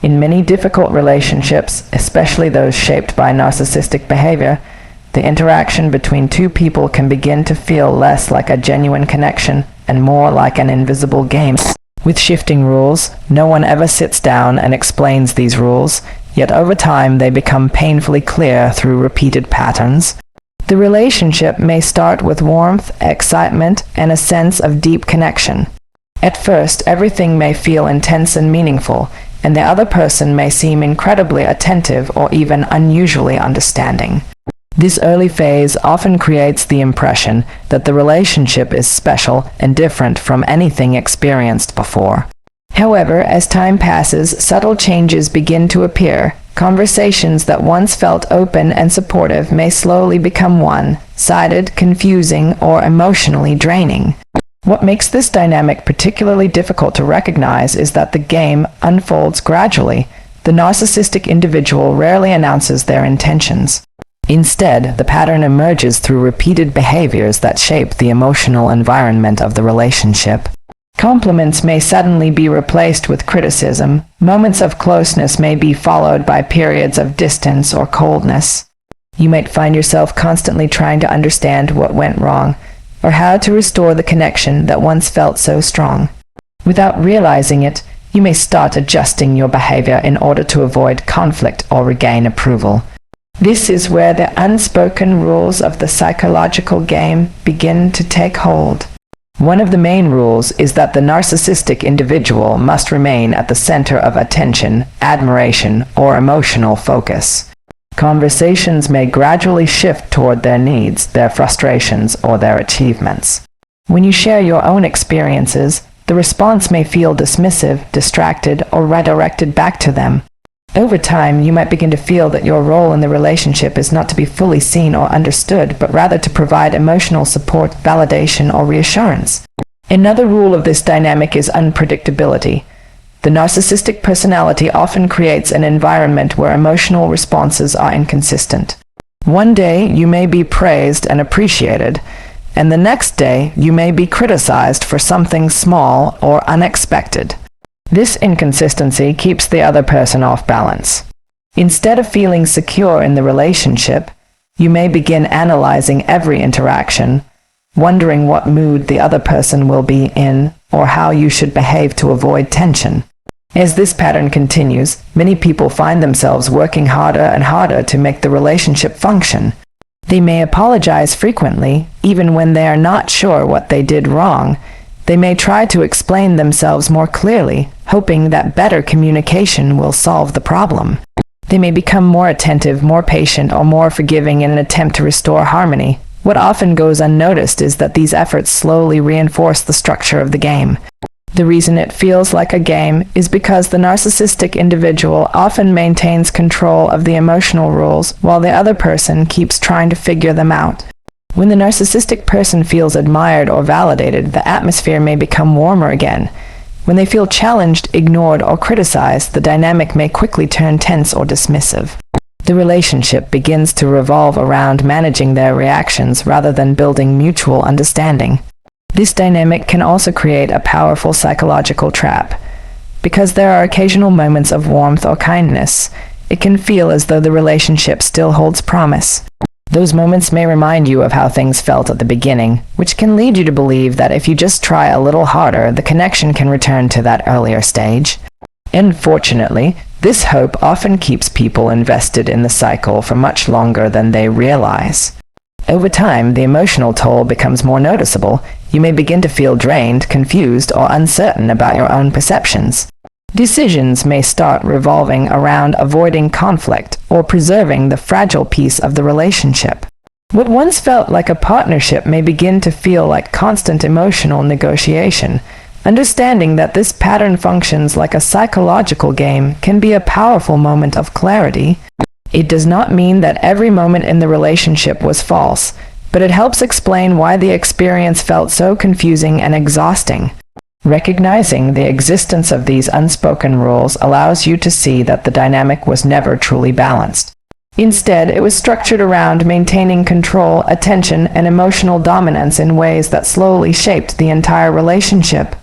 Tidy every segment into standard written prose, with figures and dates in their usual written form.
In many difficult relationships, especially those shaped by narcissistic behavior, the interaction between two people can begin to feel less like a genuine connection and more like an invisible game. With shifting rules, no one ever sits down and explains these rules, yet over time they become painfully clear through repeated patterns. The relationship may start with warmth, excitement, and a sense of deep connection. At first, everything may feel intense and meaningful, and the other person may seem incredibly attentive or even unusually understanding. This early phase often creates the impression that the relationship is special and different from anything experienced before. However, as time passes, subtle changes begin to appear. Conversations that once felt open and supportive may slowly become one-sided, confusing, or emotionally draining. What makes this dynamic particularly difficult to recognize is that the game unfolds gradually. The narcissistic individual rarely announces their intentions. Instead, the pattern emerges through repeated behaviors that shape the emotional environment of the relationship. Compliments may suddenly be replaced with criticism. Moments of closeness may be followed by periods of distance or coldness. You might find yourself constantly trying to understand what went wrong, or how to restore the connection that once felt so strong. Without realizing it, you may start adjusting your behavior in order to avoid conflict or regain approval. This is where the unspoken rules of the psychological game begin to take hold. One of the main rules is that the narcissistic individual must remain at the center of attention, admiration, or emotional focus. Conversations may gradually shift toward their needs, their frustrations, or their achievements. When you share your own experiences, the response may feel dismissive, distracted, or redirected back to them. Over time, you might begin to feel that your role in the relationship is not to be fully seen or understood, but rather to provide emotional support, validation, or reassurance. Another rule of this dynamic is unpredictability. The narcissistic personality often creates an environment where emotional responses are inconsistent. One day, you may be praised and appreciated, and the next day, you may be criticized for something small or unexpected. This inconsistency keeps the other person off balance. Instead of feeling secure in the relationship, you may begin analyzing every interaction, wondering what mood the other person will be in or how you should behave to avoid tension. As this pattern continues, many people find themselves working harder and harder to make the relationship function. They may apologize frequently, even when they are not sure what they did wrong. They may try to explain themselves more clearly, hoping that better communication will solve the problem. They may become more attentive, more patient, or more forgiving in an attempt to restore harmony. What often goes unnoticed is that these efforts slowly reinforce the structure of the game. The reason it feels like a game is because the narcissistic individual often maintains control of the emotional rules while the other person keeps trying to figure them out. When the narcissistic person feels admired or validated, the atmosphere may become warmer again. When they feel challenged, ignored, or criticized, the dynamic may quickly turn tense or dismissive. The relationship begins to revolve around managing their reactions rather than building mutual understanding. This dynamic can also create a powerful psychological trap. Because there are occasional moments of warmth or kindness, it can feel as though the relationship still holds promise. Those moments may remind you of how things felt at the beginning, which can lead you to believe that if you just try a little harder, the connection can return to that earlier stage. Unfortunately, this hope often keeps people invested in the cycle for much longer than they realize. Over time, the emotional toll becomes more noticeable. You may begin to feel drained, confused, or uncertain about your own perceptions. Decisions may start revolving around avoiding conflict or preserving the fragile piece of the relationship. What once felt like a partnership may begin to feel like constant emotional negotiation. Understanding that this pattern functions like a psychological game can be a powerful moment of clarity. It does not mean that every moment in the relationship was false, but it helps explain why the experience felt so confusing and exhausting. Recognizing the existence of these unspoken rules allows you to see that the dynamic was never truly balanced. Instead, it was structured around maintaining control, attention, and emotional dominance in ways that slowly shaped the entire relationship.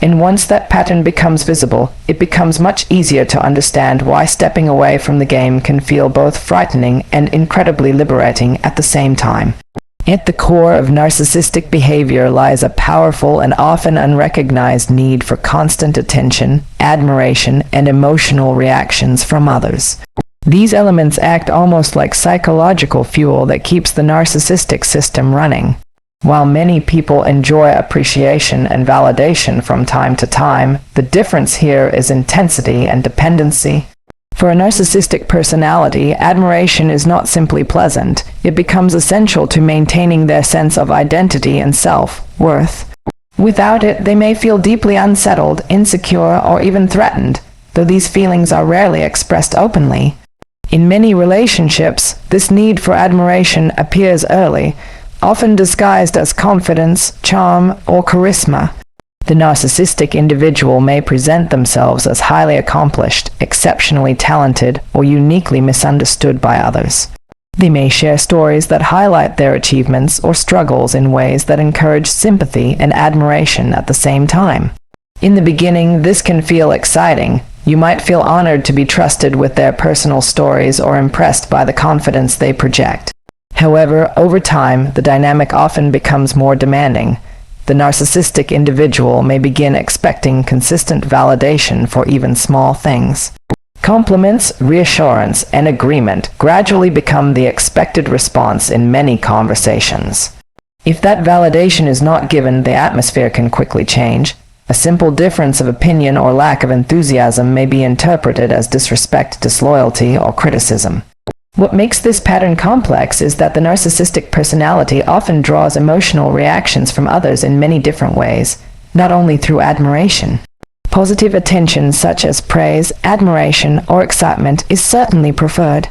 And once that pattern becomes visible, it becomes much easier to understand why stepping away from the game can feel both frightening and incredibly liberating at the same time. At the core of narcissistic behavior lies a powerful and often unrecognized need for constant attention, admiration, and emotional reactions from others. These elements act almost like psychological fuel that keeps the narcissistic system running. While many people enjoy appreciation and validation from time to time, the difference here is intensity and dependency. For a narcissistic personality, admiration is not simply pleasant. It becomes essential to maintaining their sense of identity and self-worth. Without it, they may feel deeply unsettled, insecure, or even threatened, though these feelings are rarely expressed openly. In many relationships, this need for admiration appears early, often disguised as confidence, charm, or charisma. The narcissistic individual may present themselves as highly accomplished, exceptionally talented, or uniquely misunderstood by others. They may share stories that highlight their achievements or struggles in ways that encourage sympathy and admiration at the same time. In the beginning, this can feel exciting. You might feel honored to be trusted with their personal stories or impressed by the confidence they project. However, over time, the dynamic often becomes more demanding. The narcissistic individual may begin expecting consistent validation for even small things. Compliments, reassurance, and agreement gradually become the expected response in many conversations. If that validation is not given, the atmosphere can quickly change. A simple difference of opinion or lack of enthusiasm may be interpreted as disrespect, disloyalty, or criticism. What makes this pattern complex is that the narcissistic personality often draws emotional reactions from others in many different ways, not only through admiration. Positive attention such as praise, admiration, or excitement is certainly preferred.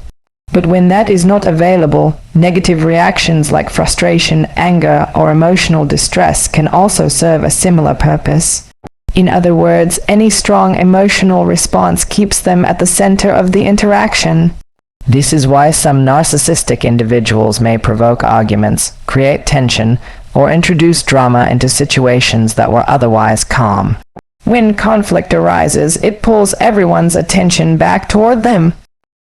But when that is not available, negative reactions like frustration, anger, or emotional distress can also serve a similar purpose. In other words, any strong emotional response keeps them at the center of the interaction. This is why some narcissistic individuals may provoke arguments, create tension, or introduce drama into situations that were otherwise calm. When conflict arises, it pulls everyone's attention back toward them.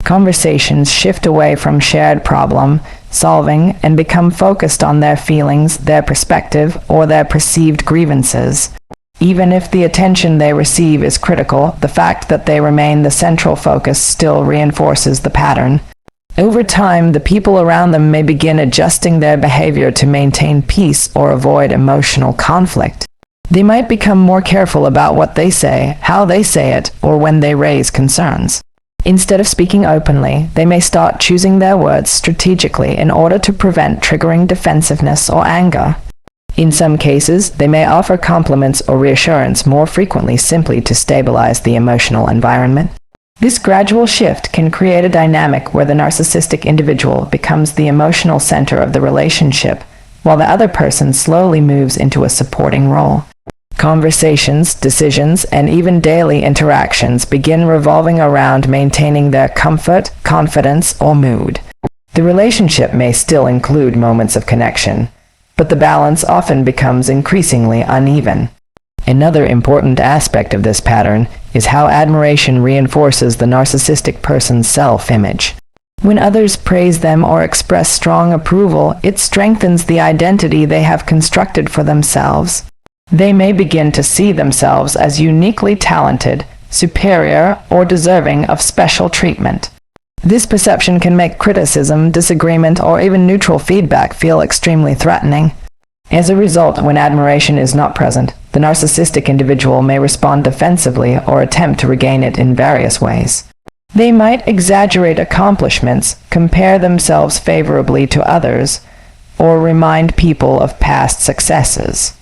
Conversations shift away from shared problem solving and become focused on their feelings, their perspective, or their perceived grievances. Even if the attention they receive is critical, the fact that they remain the central focus still reinforces the pattern. Over time, the people around them may begin adjusting their behavior to maintain peace or avoid emotional conflict. They might become more careful about what they say, how they say it, or when they raise concerns. Instead of speaking openly, they may start choosing their words strategically in order to prevent triggering defensiveness or anger. In some cases, they may offer compliments or reassurance more frequently simply to stabilize the emotional environment. This gradual shift can create a dynamic where the narcissistic individual becomes the emotional center of the relationship, while the other person slowly moves into a supporting role. Conversations, decisions, and even daily interactions begin revolving around maintaining their comfort, confidence, or mood. The relationship may still include moments of connection, but the balance often becomes increasingly uneven. Another important aspect of this pattern is how admiration reinforces the narcissistic person's self-image. When others praise them or express strong approval, it strengthens the identity they have constructed for themselves. They may begin to see themselves as uniquely talented, superior, or deserving of special treatment. This perception can make criticism, disagreement, or even neutral feedback feel extremely threatening. As a result, when admiration is not present, the narcissistic individual may respond defensively or attempt to regain it in various ways. They might exaggerate accomplishments, compare themselves favorably to others, or remind people of past successes.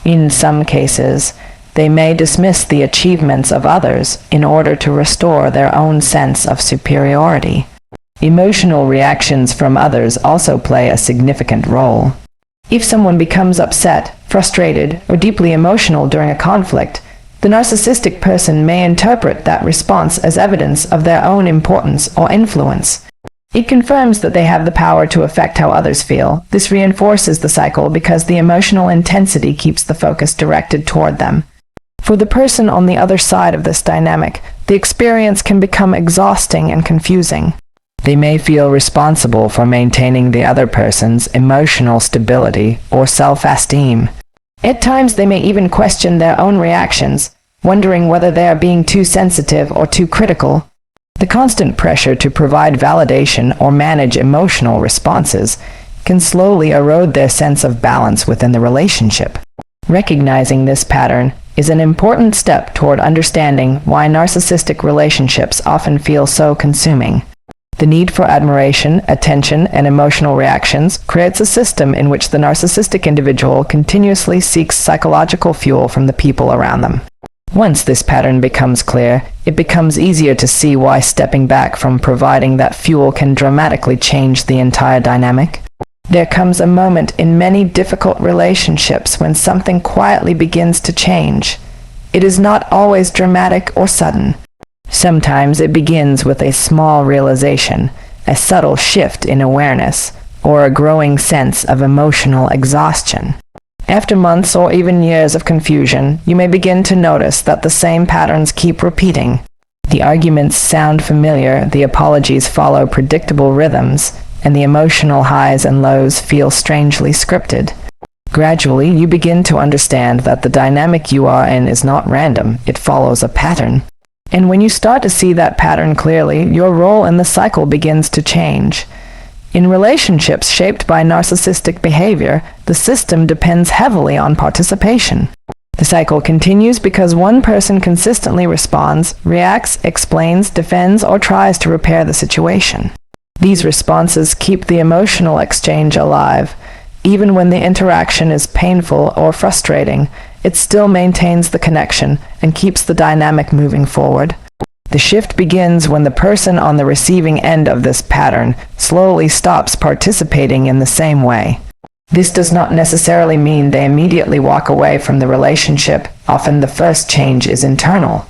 In some cases, they may dismiss the achievements of others in order to restore their own sense of superiority. Emotional reactions from others also play a significant role. If someone becomes upset, frustrated, or deeply emotional during a conflict, the narcissistic person may interpret that response as evidence of their own importance or influence. It confirms that they have the power to affect how others feel. This reinforces the cycle because the emotional intensity keeps the focus directed toward them. For the person on the other side of this dynamic, the experience can become exhausting and confusing. They may feel responsible for maintaining the other person's emotional stability or self-esteem. At times, they may even question their own reactions, wondering whether they are being too sensitive or too critical. The constant pressure to provide validation or manage emotional responses can slowly erode their sense of balance within the relationship. Recognizing this pattern is an important step toward understanding why narcissistic relationships often feel so consuming. The need for admiration, attention, and emotional reactions creates a system in which the narcissistic individual continuously seeks psychological fuel from the people around them. Once this pattern becomes clear, it becomes easier to see why stepping back from providing that fuel can dramatically change the entire dynamic. There comes a moment in many difficult relationships when something quietly begins to change. It is not always dramatic or sudden. Sometimes it begins with a small realization, a subtle shift in awareness, or a growing sense of emotional exhaustion. After months or even years of confusion, you may begin to notice that the same patterns keep repeating. The arguments sound familiar, the apologies follow predictable rhythms, and the emotional highs and lows feel strangely scripted. Gradually, you begin to understand that the dynamic you are in is not random, it follows a pattern. And when you start to see that pattern clearly, your role in the cycle begins to change. In relationships shaped by narcissistic behavior, the system depends heavily on participation. The cycle continues because one person consistently responds, reacts, explains, defends, or tries to repair the situation. These responses keep the emotional exchange alive. Even when the interaction is painful or frustrating, it still maintains the connection and keeps the dynamic moving forward. The shift begins when the person on the receiving end of this pattern slowly stops participating in the same way. This does not necessarily mean they immediately walk away from the relationship. Often the first change is internal.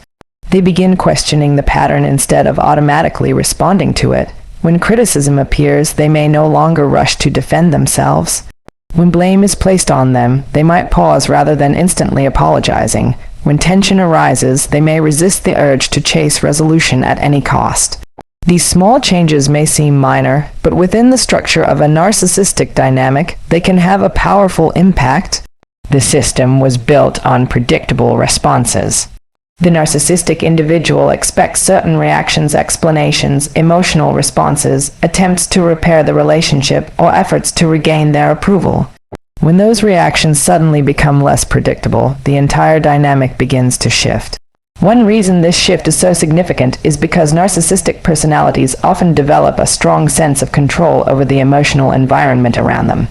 They begin questioning the pattern instead of automatically responding to it. When criticism appears, they may no longer rush to defend themselves. When blame is placed on them, they might pause rather than instantly apologizing. When tension arises, they may resist the urge to chase resolution at any cost. These small changes may seem minor, but within the structure of a narcissistic dynamic, they can have a powerful impact. The system was built on predictable responses. The narcissistic individual expects certain reactions, explanations, emotional responses, attempts to repair the relationship, or efforts to regain their approval. When those reactions suddenly become less predictable, the entire dynamic begins to shift. One reason this shift is so significant is because narcissistic personalities often develop a strong sense of control over the emotional environment around them.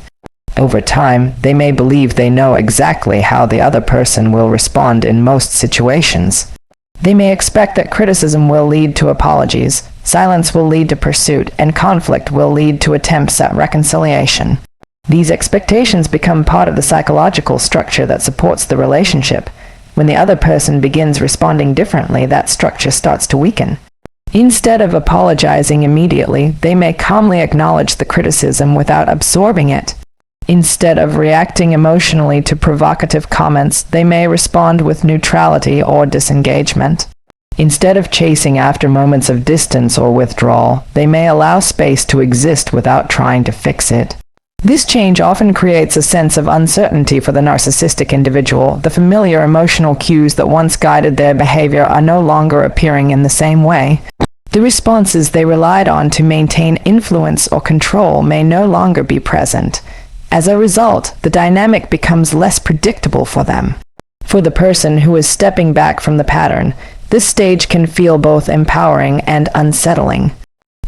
Over time, they may believe they know exactly how the other person will respond in most situations. They may expect that criticism will lead to apologies, silence will lead to pursuit, and conflict will lead to attempts at reconciliation. These expectations become part of the psychological structure that supports the relationship. When the other person begins responding differently, that structure starts to weaken. Instead of apologizing immediately, they may calmly acknowledge the criticism without absorbing it. Instead of reacting emotionally to provocative comments, they may respond with neutrality or disengagement. Instead of chasing after moments of distance or withdrawal, they may allow space to exist without trying to fix it. This change often creates a sense of uncertainty for the narcissistic individual. The familiar emotional cues that once guided their behavior are no longer appearing in the same way. The responses they relied on to maintain influence or control may no longer be present. As a result, the dynamic becomes less predictable for them. For the person who is stepping back from the pattern, this stage can feel both empowering and unsettling.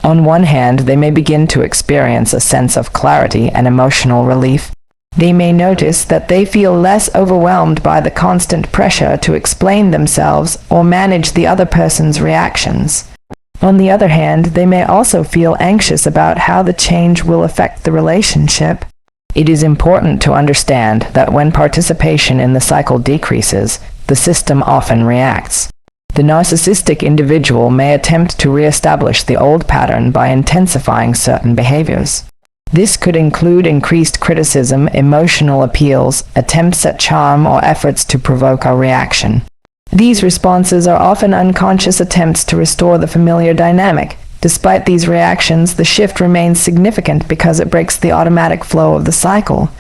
On one hand, they may begin to experience a sense of clarity and emotional relief. They may notice that they feel less overwhelmed by the constant pressure to explain themselves or manage the other person's reactions. On the other hand, they may also feel anxious about how the change will affect the relationship. It is important to understand that when participation in the cycle decreases, the system often reacts. The narcissistic individual may attempt to re-establish the old pattern by intensifying certain behaviors. This could include increased criticism, emotional appeals, attempts at charm, or efforts to provoke a reaction. These responses are often unconscious attempts to restore the familiar dynamic. Despite these reactions, the shift remains significant because it breaks the automatic flow of the cycle.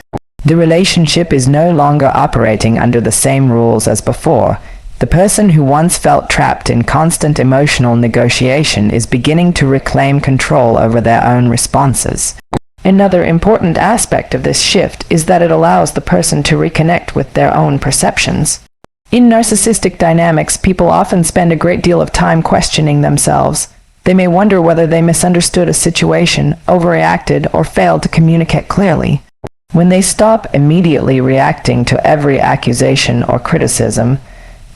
The relationship is no longer operating under the same rules as before. The person who once felt trapped in constant emotional negotiation is beginning to reclaim control over their own responses. Another important aspect of this shift is that it allows the person to reconnect with their own perceptions. In narcissistic dynamics, people often spend a great deal of time questioning themselves. They may wonder whether they misunderstood a situation, overreacted, or failed to communicate clearly. When they stop immediately reacting to every accusation or criticism,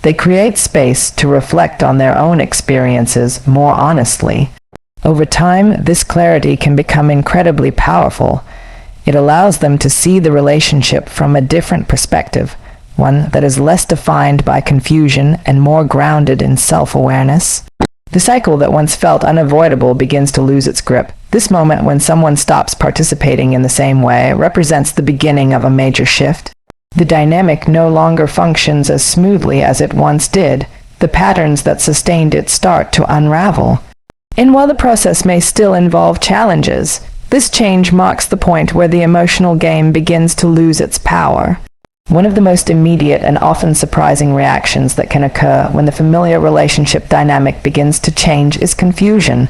they create space to reflect on their own experiences more honestly. Over time, this clarity can become incredibly powerful. It allows them to see the relationship from a different perspective, one that is less defined by confusion and more grounded in self-awareness. The cycle that once felt unavoidable begins to lose its grip. This moment when someone stops participating in the same way represents the beginning of a major shift. The dynamic no longer functions as smoothly as it once did. The patterns that sustained it start to unravel. And while the process may still involve challenges, this change marks the point where the emotional game begins to lose its power. One of the most immediate and often surprising reactions that can occur when the familiar relationship dynamic begins to change is confusion.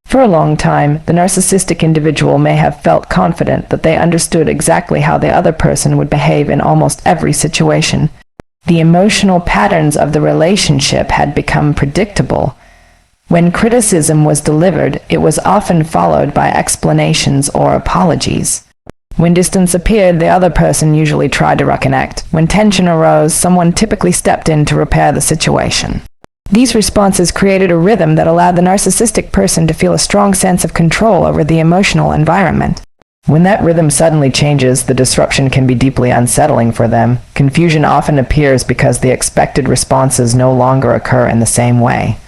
For a long time, the narcissistic individual may have felt confident that they understood exactly how the other person would behave in almost every situation. The emotional patterns of the relationship had become predictable. When criticism was delivered, it was often followed by explanations or apologies. When distance appeared, the other person usually tried to reconnect. When tension arose, someone typically stepped in to repair the situation. These responses created a rhythm that allowed the narcissistic person to feel a strong sense of control over the emotional environment. When that rhythm suddenly changes, the disruption can be deeply unsettling for them. Confusion often appears because the expected responses no longer occur in the same way.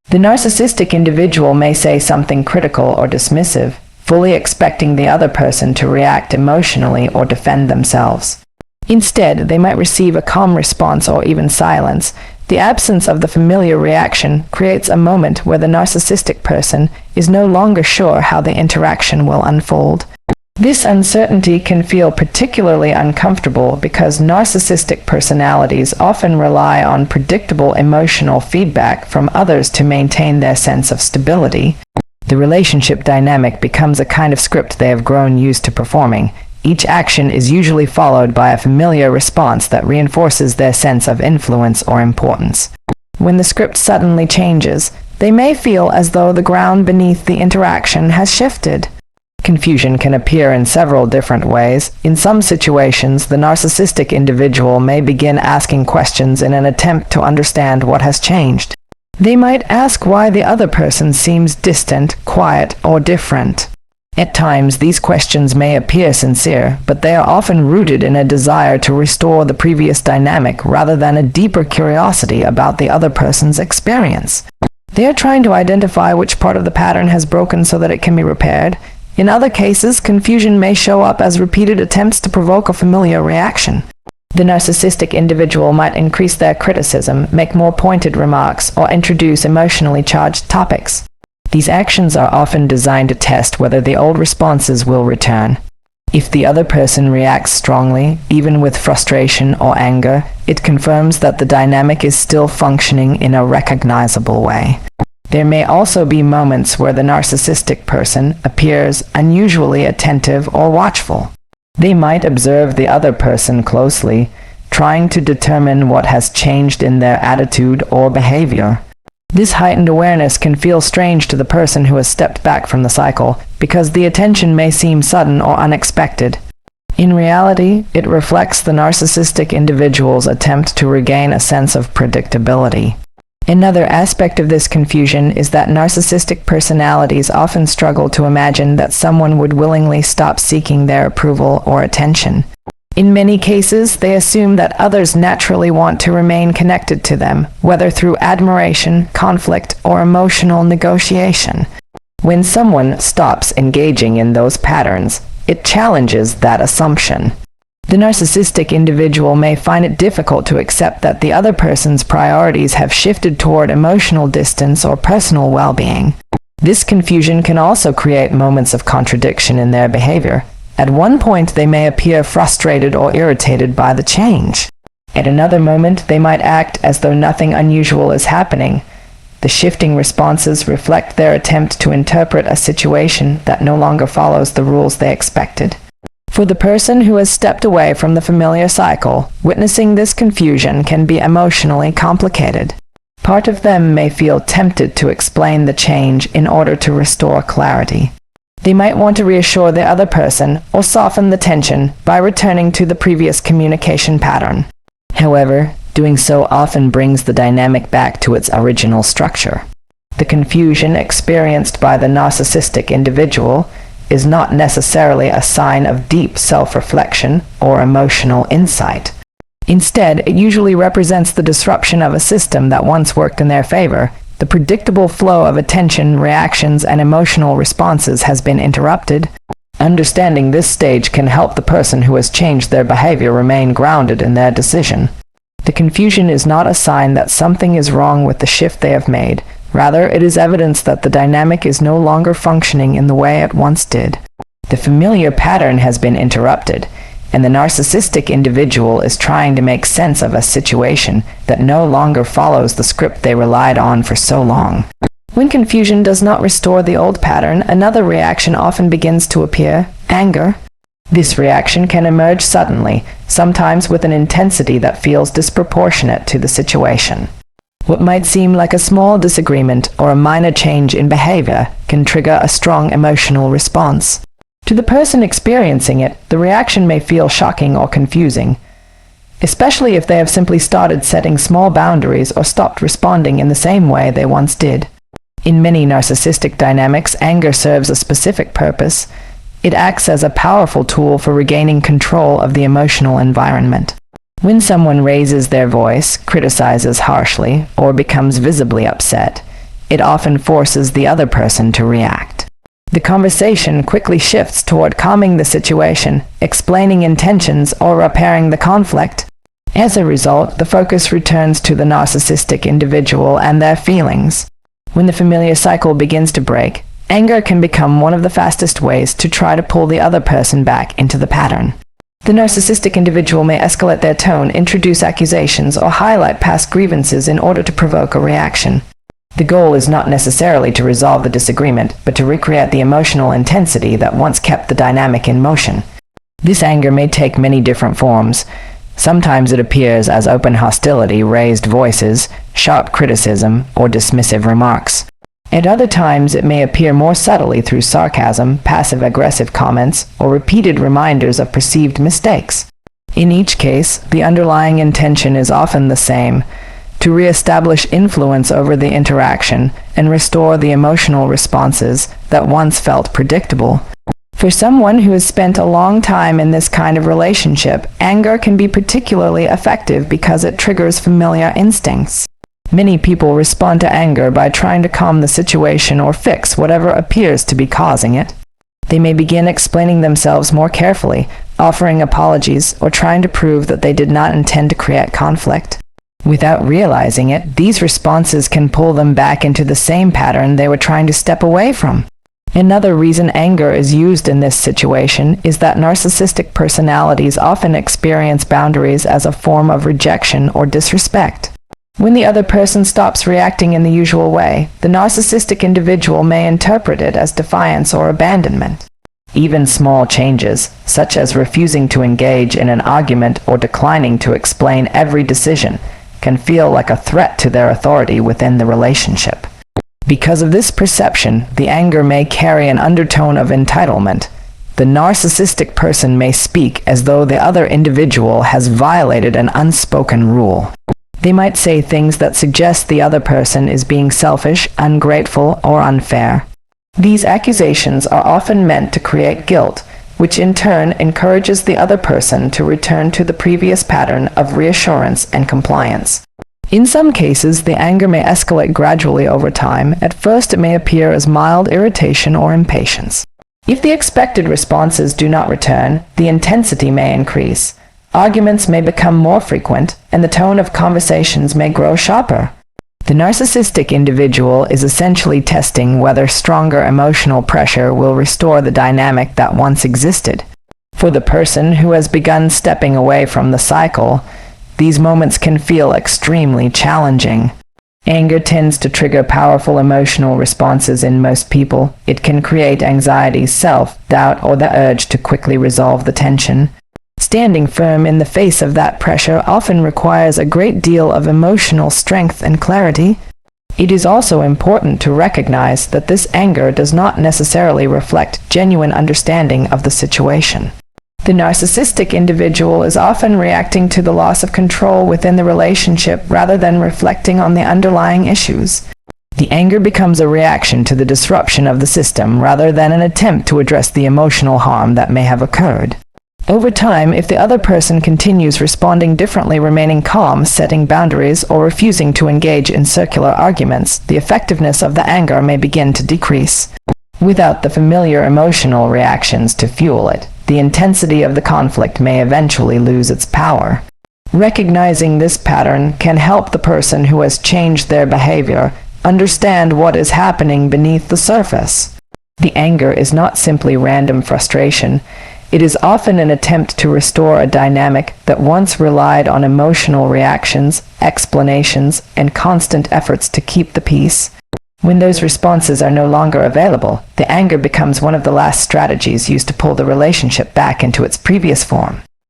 The narcissistic individual may say something critical or dismissive, fully expecting the other person to react emotionally or defend themselves. Instead, they might receive a calm response or even silence. The absence of the familiar reaction creates a moment where the narcissistic person is no longer sure how the interaction will unfold. This uncertainty can feel particularly uncomfortable because narcissistic personalities often rely on predictable emotional feedback from others to maintain their sense of stability. The relationship dynamic becomes a kind of script they have grown used to performing. Each action is usually followed by a familiar response that reinforces their sense of influence or importance. When the script suddenly changes, they may feel as though the ground beneath the interaction has shifted. Confusion can appear in several different ways. In some situations, the narcissistic individual may begin asking questions in an attempt to understand what has changed. They might ask why the other person seems distant, quiet, or different. At times, these questions may appear sincere, but they are often rooted in a desire to restore the previous dynamic rather than a deeper curiosity about the other person's experience. They are trying to identify which part of the pattern has broken so that it can be repaired. In other cases, confusion may show up as repeated attempts to provoke a familiar reaction. The narcissistic individual might increase their criticism, make more pointed remarks, or introduce emotionally charged topics. These actions are often designed to test whether the old responses will return. If the other person reacts strongly, even with frustration or anger, it confirms that the dynamic is still functioning in a recognizable way. There may also be moments where the narcissistic person appears unusually attentive or watchful. They might observe the other person closely, trying to determine what has changed in their attitude or behavior. This heightened awareness can feel strange to the person who has stepped back from the cycle, because the attention may seem sudden or unexpected. In reality, it reflects the narcissistic individual's attempt to regain a sense of predictability. Another aspect of this confusion is that narcissistic personalities often struggle to imagine that someone would willingly stop seeking their approval or attention. In many cases, they assume that others naturally want to remain connected to them, whether through admiration, conflict, or emotional negotiation. When someone stops engaging in those patterns, it challenges that assumption. The narcissistic individual may find it difficult to accept that the other person's priorities have shifted toward emotional distance or personal well-being. This confusion can also create moments of contradiction in their behavior. At one point, they may appear frustrated or irritated by the change. At another moment, they might act as though nothing unusual is happening. The shifting responses reflect their attempt to interpret a situation that no longer follows the rules they expected. For the person who has stepped away from the familiar cycle, witnessing this confusion can be emotionally complicated. Part of them may feel tempted to explain the change in order to restore clarity. They might want to reassure the other person or soften the tension by returning to the previous communication pattern. However, doing so often brings the dynamic back to its original structure. The confusion experienced by the narcissistic individual is not necessarily a sign of deep self-reflection or emotional insight. Instead, it usually represents the disruption of a system that once worked in their favor. The predictable flow of attention, reactions, and emotional responses has been interrupted. Understanding this stage can help the person who has changed their behavior remain grounded in their decision. The confusion is not a sign that something is wrong with the shift they have made. Rather, it is evidence that the dynamic is no longer functioning in the way it once did. The familiar pattern has been interrupted, and the narcissistic individual is trying to make sense of a situation that no longer follows the script they relied on for so long. When confusion does not restore the old pattern, another reaction often begins to appear: anger. This reaction can emerge suddenly, sometimes with an intensity that feels disproportionate to the situation. What might seem like a small disagreement or a minor change in behavior can trigger a strong emotional response. To the person experiencing it, the reaction may feel shocking or confusing, especially if they have simply started setting small boundaries or stopped responding in the same way they once did. In many narcissistic dynamics, anger serves a specific purpose. It acts as a powerful tool for regaining control of the emotional environment. When someone raises their voice, criticizes harshly, or becomes visibly upset, it often forces the other person to react. The conversation quickly shifts toward calming the situation, explaining intentions, or repairing the conflict. As a result, the focus returns to the narcissistic individual and their feelings. When the familiar cycle begins to break, anger can become one of the fastest ways to try to pull the other person back into the pattern. The narcissistic individual may escalate their tone, introduce accusations, or highlight past grievances in order to provoke a reaction. The goal is not necessarily to resolve the disagreement, but to recreate the emotional intensity that once kept the dynamic in motion. This anger may take many different forms. Sometimes it appears as open hostility, raised voices, sharp criticism, or dismissive remarks. At other times, it may appear more subtly through sarcasm, passive-aggressive comments, or repeated reminders of perceived mistakes. In each case, the underlying intention is often the same: to re-establish influence over the interaction and restore the emotional responses that once felt predictable. For someone who has spent a long time in this kind of relationship, anger can be particularly effective because it triggers familiar instincts. Many people respond to anger by trying to calm the situation or fix whatever appears to be causing it. They may begin explaining themselves more carefully, offering apologies, or trying to prove that they did not intend to create conflict. Without realizing it, these responses can pull them back into the same pattern they were trying to step away from. Another reason anger is used in this situation is that narcissistic personalities often experience boundaries as a form of rejection or disrespect. When the other person stops reacting in the usual way, the narcissistic individual may interpret it as defiance or abandonment. Even small changes, such as refusing to engage in an argument or declining to explain every decision, can feel like a threat to their authority within the relationship. Because of this perception, the anger may carry an undertone of entitlement. The narcissistic person may speak as though the other individual has violated an unspoken rule. They might say things that suggest the other person is being selfish, ungrateful, or unfair. These accusations are often meant to create guilt, which in turn encourages the other person to return to the previous pattern of reassurance and compliance. In some cases, the anger may escalate gradually over time. At first, it may appear as mild irritation or impatience. If the expected responses do not return, the intensity may increase. Arguments may become more frequent, and the tone of conversations may grow sharper. The narcissistic individual is essentially testing whether stronger emotional pressure will restore the dynamic that once existed. For the person who has begun stepping away from the cycle, these moments can feel extremely challenging. Anger tends to trigger powerful emotional responses in most people. It can create anxiety, self-doubt, or the urge to quickly resolve the tension. Standing firm in the face of that pressure often requires a great deal of emotional strength and clarity. It is also important to recognize that this anger does not necessarily reflect genuine understanding of the situation. The narcissistic individual is often reacting to the loss of control within the relationship rather than reflecting on the underlying issues. The anger becomes a reaction to the disruption of the system rather than an attempt to address the emotional harm that may have occurred. Over time, if the other person continues responding differently, remaining calm, setting boundaries, or refusing to engage in circular arguments, the effectiveness of the anger may begin to decrease. Without the familiar emotional reactions to fuel it, the intensity of the conflict may eventually lose its power. Recognizing this pattern can help the person who has changed their behavior understand what is happening beneath the surface. The anger is not simply random frustration. It is often an attempt to restore a dynamic that once relied on emotional reactions, explanations, and constant efforts to keep the peace. When those responses are no longer available, the anger becomes one of the last strategies used to pull the relationship back into its previous form.